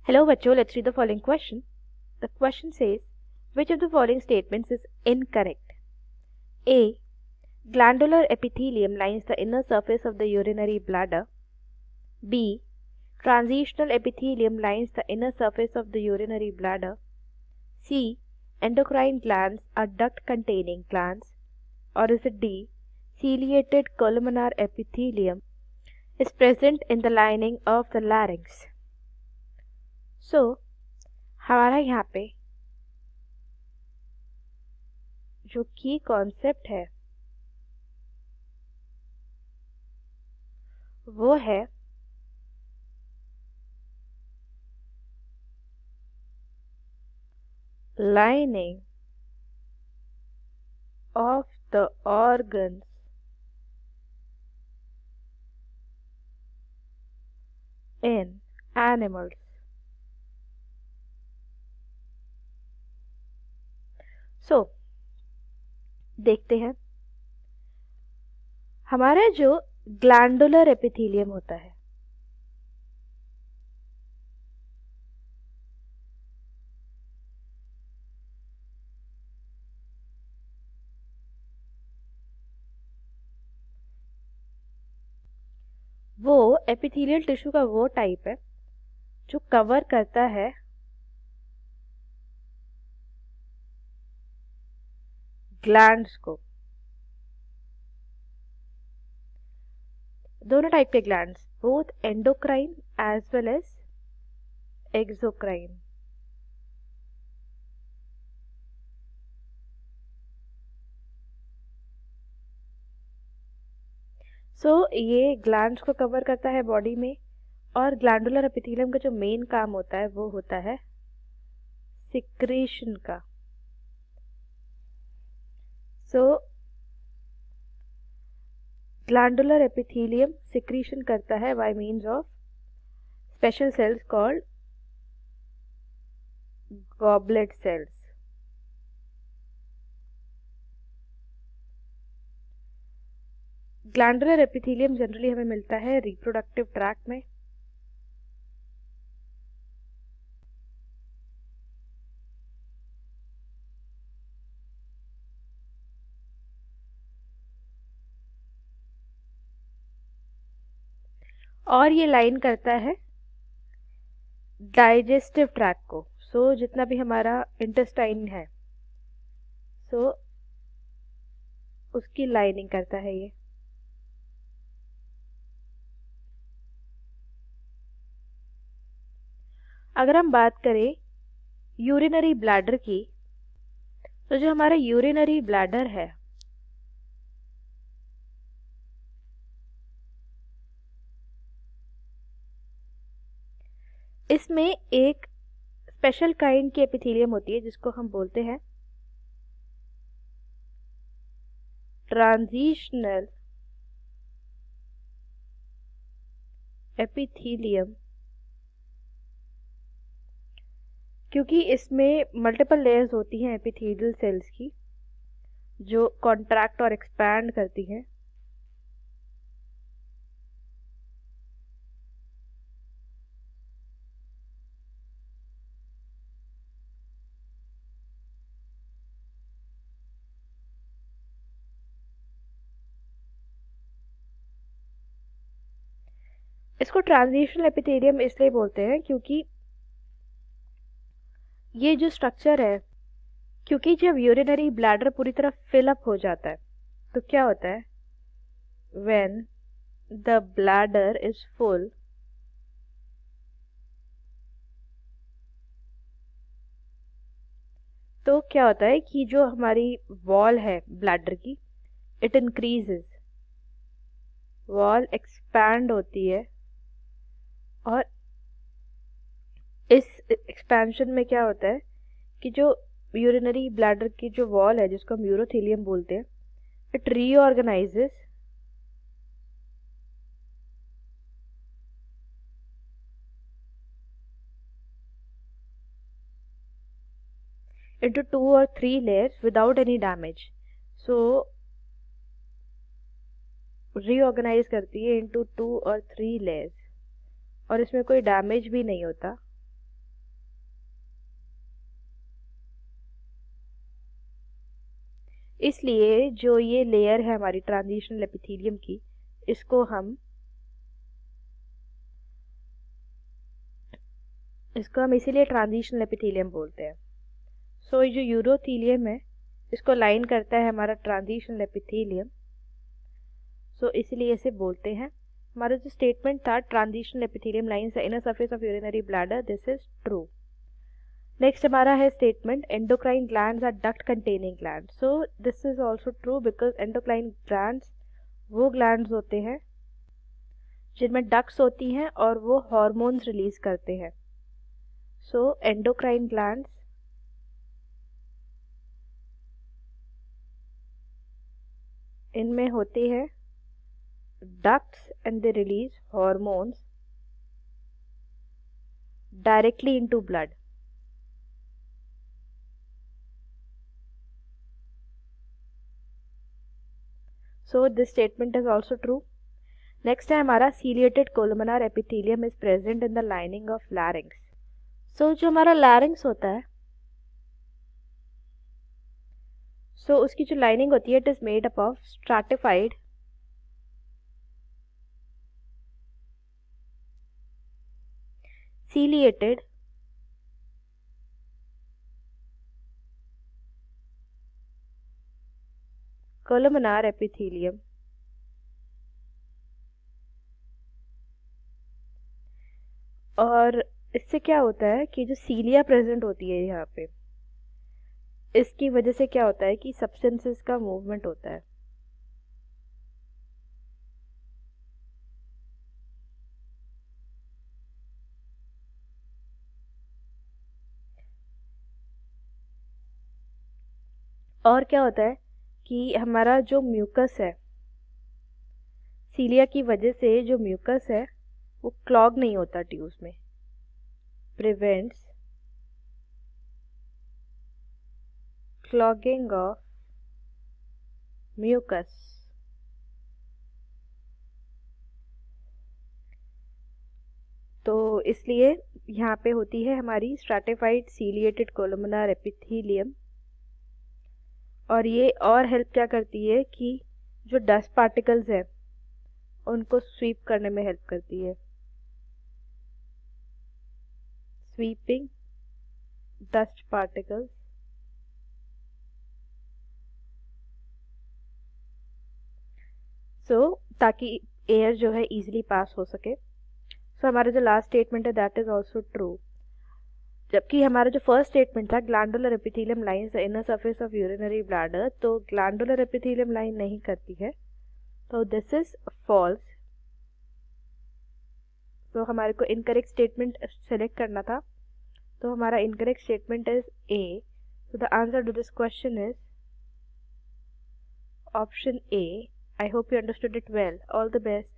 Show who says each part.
Speaker 1: Hello बच्चों, let's read the following question. The question says, which of the following statements is incorrect? A. Glandular epithelium lines the inner surface of the urinary bladder. B. Transitional epithelium lines the inner surface of the urinary bladder. C. Endocrine glands are duct-containing glands. Or is it D. Ciliated columnar epithelium is present in the lining of the larynx. So, हमारा यहाँ पे जो की concept है वो है lining of the organs in animals. So, देखते हैं हमारा जो ग्लैंडुलर एपिथेलियम होता है वो एपिथेलियल टिश्यू का वो टाइप है जो कवर करता है ग्लैंड्स को। दोनों टाइप के glands, both endocrine as well as exocrine. ये ग्लैंड्स को कवर करता है बॉडी में, और ग्लैंडुलर एपिथेलियम का जो मेन काम होता है वो होता है सिक्रीशन का। ग्लैंडुलर एपिथेलियम सिक्रीशन करता है bye means of special cells called goblet cells. Glandular epithelium generally हमें मिलता है रिप्रोडक्टिव ट्रैक्ट में। और ये लाइन करता है डाइजेस्टिव ट्रैक्ट को। जितना भी हमारा इंटेस्टाइन है उसकी लाइनिंग करता है ये। अगर हम बात करें यूरिनरी ब्लैडर की, तो जो हमारा यूरिनरी ब्लैडर है इसमें एक स्पेशल काइंड की एपिथेलियम होती है जिसको हम बोलते हैं ट्रांजिशनल एपिथेलियम, क्योंकि इसमें मल्टीपल लेयर्स होती हैं एपिथेलियल सेल्स की जो कॉन्ट्रैक्ट और एक्सपैंड करती हैं। इसको ट्रांजिशनल एपिथेलियम इसलिए बोलते हैं क्योंकि ये जो स्ट्रक्चर है, क्योंकि जब यूरिनरी ब्लैडर पूरी तरह फिल अप हो जाता है तो क्या होता है, when the bladder is full तो क्या होता है कि जो हमारी वॉल है ब्लैडर की, इट इंक्रीजेस, वॉल एक्सपैंड होती है। और इस एक्सपेंशन में क्या होता है कि जो यूरिनरी ब्लैडर की जो वॉल है जिसको हम यूरोथेलियम बोलते हैं, it reorganises into 2 or 3 layers without any damage. Reorganise करती है into 2 or 3 layers और इसमें कोई डैमेज भी नहीं होता। इसलिए जो ये लेयर है हमारी ट्रांजिशनल एपिथेलियम की, इसको हम इसीलिए ट्रांजिशनल एपिथेलियम बोलते हैं। सो ये जो यूरोथीलियम है इसको लाइन करता है हमारा ट्रांजिशनल एपिथेलियम, सो इसलिए इसे बोलते हैं। हमारा जो स्टेटमेंट था transitional epithelium lines the inner surface of urinary bladder, this is true. Next हमारा है statement endocrine glands are duct containing gland, so this is also true because endocrine glands वो ग्लैंड्स होते हैं जिनमें डक्ट्स होती हैं और वो हार्मोन्स रिलीज करते हैं। सो एंडोक्राइन ग्लैंड्स इनमें होते हैं ducts and they release hormones directly into blood. So this statement is also true. Next है हमारा ciliated columnar epithelium is present in the lining of larynx. So जो हमारा larynx होता है, so उसकी जो lining होती है, it is made up of stratified ciliated columnar epithelium और इससे क्या होता है कि जो सीलिया प्रेजेंट होती है यहाँ पे, इसकी वजह से क्या होता है कि सब्सटेंसेस का मूवमेंट होता है। और क्या होता है कि हमारा जो म्यूकस है, सीलिया की वजह से जो म्यूकस है वो क्लॉग नहीं होता ट्यूब्स में, प्रिवेंट्स क्लॉगिंग ऑफ म्यूकस। तो इसलिए यहाँ पे होती है हमारी स्ट्रैटिफाइड सीलिएटेड कोलुमिनर एपिथेलियम, और ये और हेल्प क्या करती है कि जो डस्ट पार्टिकल्स है उनको स्वीप करने में हेल्प करती है, स्वीपिंग डस्ट पार्टिकल्स। सो ताकि एयर जो है इजीली पास हो सके। सो हमारा जो लास्ट स्टेटमेंट है दैट इज ऑल्सो ट्रू, जबकि हमारा जो फर्स्ट स्टेटमेंट था glandular epithelium lines the inner surface of urinary bladder, तो ग्लैंडुलर एपिथेलियम लाइन नहीं करती है, तो दिस इज फॉल्स। तो हमारे को इनकरेक्ट स्टेटमेंट सेलेक्ट करना था, तो हमारा incorrect statement is A. So the answer to this question is option A. I hope you understood it well. All the best.